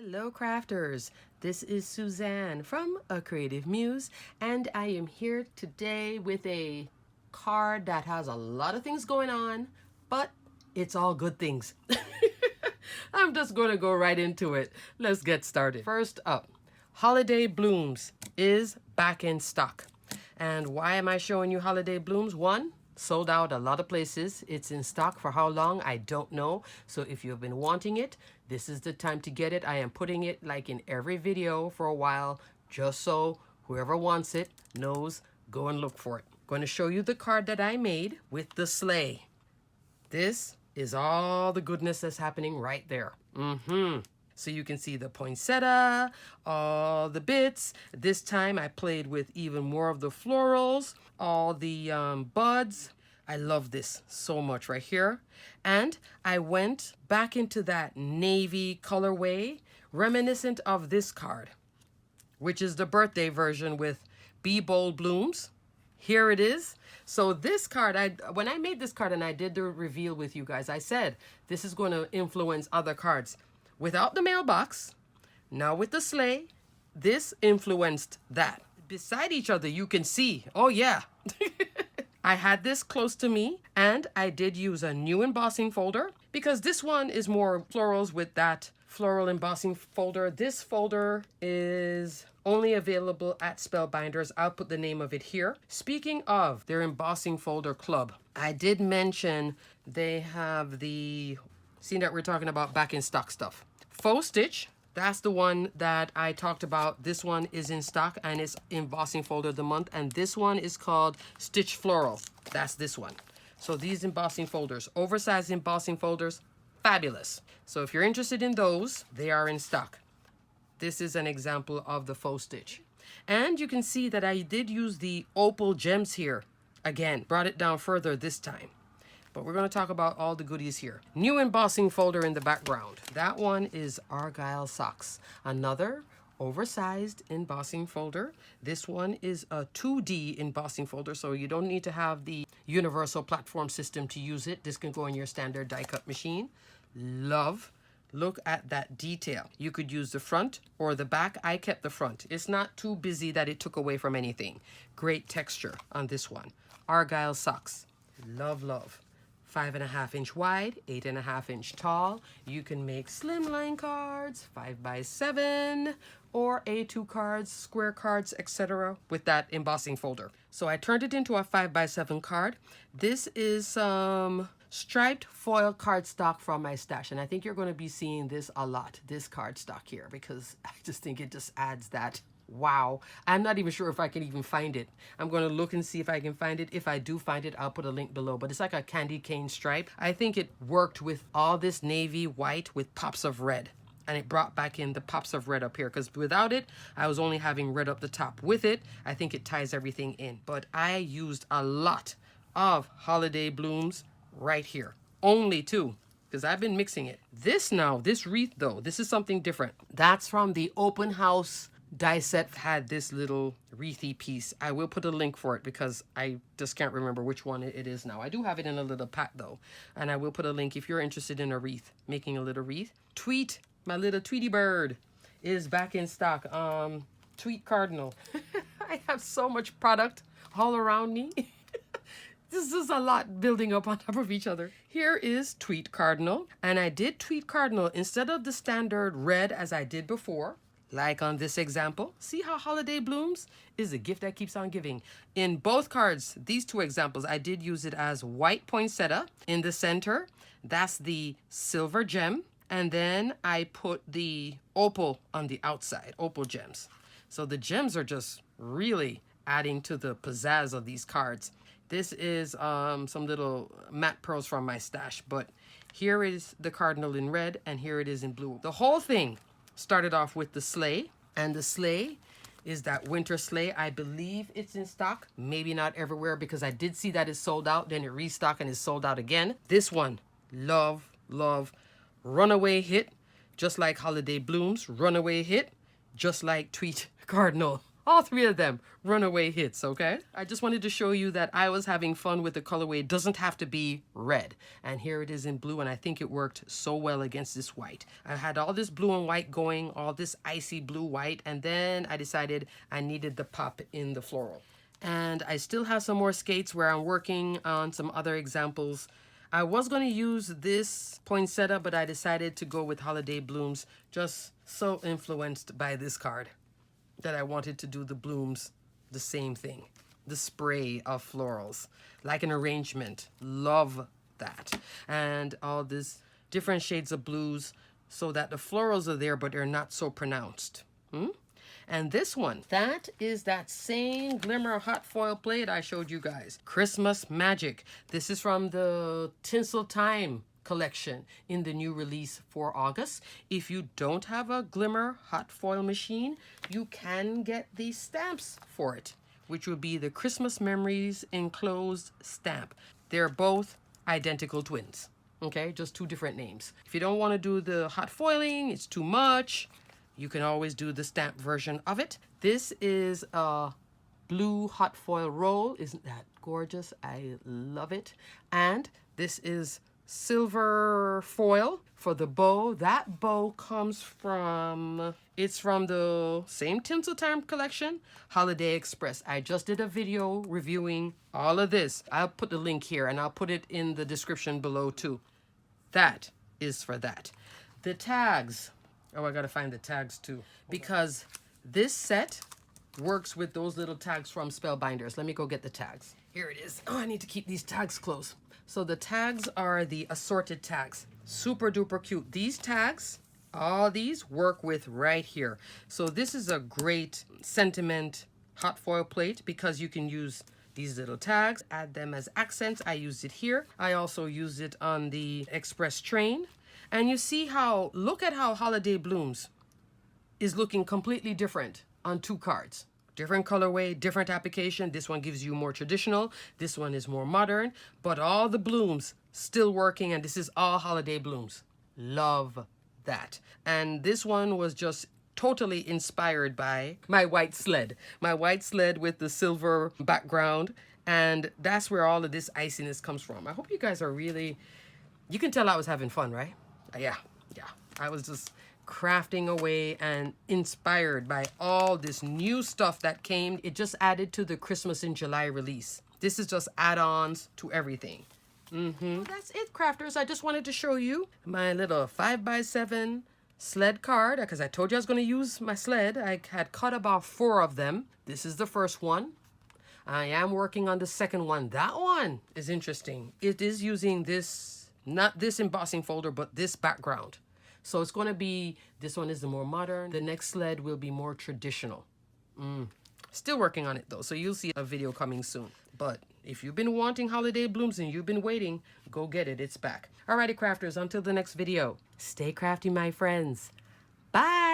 Hello crafters, this is Suzanne from A Creative Muse, and I am here today with a card that has a lot of things going on, but it's all good things. I'm just going to go right into it. Let's get started. First up, Holiday Blooms is back in stock. And why am I showing you Holiday Blooms? One, sold out a lot of places. It's in stock for how long? I don't know. So if you've been wanting it, this is the time to get it. I am putting it like in every video for a while, just so whoever wants it knows, go and look for it. I'm going to show you the card that I made with the sleigh. This is all the goodness that's happening right there. So you can see the poinsettia, all the bits. This time I played with even more of the florals, all the buds. I love this so much right here. And I went back into that navy colorway, reminiscent of this card, which is the birthday version with Be Bold Blooms. Here it is. So this card, when I made this card and I did the reveal with you guys, I said this is going to influence other cards. Without the mailbox, now with the sleigh, this influenced that. Beside each other, you can see, oh yeah. I had this close to me, and I did use a new embossing folder because this one is more florals with that floral embossing folder. This folder is only available at Spellbinders. I'll put the name of it here. Speaking of their embossing folder club, I did mention they have the, seeing that we're talking about back in stock stuff. Faux Stitch, that's the one that I talked about. This one is in stock and it's embossing folder of the month. And this one is called Stitch Floral. That's this one. So these embossing folders, oversized embossing folders, fabulous. So if you're interested in those, they are in stock. This is an example of the Faux Stitch. And you can see that I did use the opal gems here. Again, brought it down further this time. But we're going to talk about all the goodies here. New embossing folder in the background. That one is Argyle Socks. Another oversized embossing folder. This one is a 2D embossing folder, so you don't need to have the universal platform system to use it. This can go in your standard die cut machine. Love. Look at that detail. You could use the front or the back. I kept the front. It's not too busy that it took away from anything. Great texture on this one. Argyle Socks. Love, love. 5.5 inch wide, 8.5 inch tall. You can make slimline cards, 5x7, or A2 cards, square cards, etc. with that embossing folder. So I turned it into a 5x7 card. This is some striped foil cardstock from my stash, and I think you're going to be seeing this a lot, this cardstock here, because I just think it just adds that wow. I'm not even sure if I can even find it. I'm going to look and see if I can find it. If I do find it, I'll put a link below. But it's like a candy cane stripe. I think it worked with all this navy white with pops of red. And it brought back in the pops of red up here. Because without it, I was only having red up the top. With it, I think it ties everything in. But I used a lot of Holiday Blooms right here. Only two. Because I've been mixing it. This wreath though, this is something different. That's from the open house die set. Had this little wreathy piece. I will put a link for it because I just can't remember which one it is now. I do have it in a little pack though, and I will put a link if you're interested in a wreath, making a little wreath. Tweet, my little Tweety bird is back in stock. Tweet Cardinal. I have so much product all around me. This is a lot building up on top of each other. Here is Tweet Cardinal, and I did Tweet Cardinal instead of the standard red as I did before. Like on this example, see how Holiday Blooms is a gift that keeps on giving. In both cards, these two examples, I did use it as white poinsettia in the center. That's the silver gem. And then I put the opal on the outside, opal gems. So the gems are just really adding to the pizzazz of these cards. This is some little matte pearls from my stash, but here is the cardinal in red and here it is in blue. The whole thing started off with the sleigh, and the sleigh is that winter sleigh. I believe it's in stock, maybe not everywhere because I did see that it's sold out, then it restocked and is sold out again. This one, love, love, runaway hit, just like Holiday Blooms, runaway hit, just like Tweet Cardinal. All three of them runaway hits, okay? I just wanted to show you that I was having fun with the colorway. It doesn't have to be red. And here it is in blue, and I think it worked so well against this white. I had all this blue and white going, all this icy blue white, and then I decided I needed the pop in the floral. And I still have some more skates where I'm working on some other examples. I was going to use this poinsettia, but I decided to go with Holiday Blooms, just so influenced by this card that I wanted to do the blooms the same thing. The spray of florals, like an arrangement. Love that. And all this different shades of blues so that the florals are there, but they're not so pronounced. And this one, that is that same glimmer hot foil plate I showed you guys. Christmas Magic. This is from the Tinsel Time collection in the new release for August. If you don't have a glimmer hot foil machine, you can get these stamps for it, which would be the Christmas Memories enclosed stamp. They're both identical twins. Okay, just two different names. If you don't want to do the hot foiling, it's too much, you can always do the stamp version of it. This is a blue hot foil roll. Isn't that gorgeous? I love it. And this is silver foil for the bow. That bow comes from, it's from the same Tinsel Time collection, Holiday Express. I just did a video reviewing all of this. I'll put the link here and I'll put it in the description below too. That is for that. The tags. Oh, I gotta find the tags too, because this set works with those little tags from Spellbinders. Let me go get the tags. Here it is. Oh, I need to keep these tags close. So the tags are the Assorted tags. Super duper cute. These tags, all these work with right here. So this is a great sentiment hot foil plate because you can use these little tags, add them as accents. I used it here. I also used it on the express train. And you see how, look at how Holiday Blooms is looking completely different on two cards. Different colorway, different application. This one gives you more traditional. This one is more modern. But all the blooms still working, and this is all Holiday Blooms. Love that. And this one was just totally inspired by my white sled. My white sled with the silver background. And that's where all of this iciness comes from. I hope you guys are really, you can tell I was having fun, right? Yeah. I was just crafting away and inspired by all this new stuff that came. It just added to the Christmas in July release. This is just add-ons to everything. Well, that's it, crafters. I just wanted to show you my little 5x7 sled card, because I told you I was going to use my sled. I had cut about 4 of them. This is the first one. I am working on the second one. That one is interesting. It is using this, not this embossing folder, but this background. So it's going to be, this one is the more modern. The next sled will be more traditional. Still working on it though, so you'll see a video coming soon. But if you've been wanting Holiday Blooms and you've been waiting, go get it. It's back. Alrighty, crafters, until the next video. Stay crafty, my friends. Bye.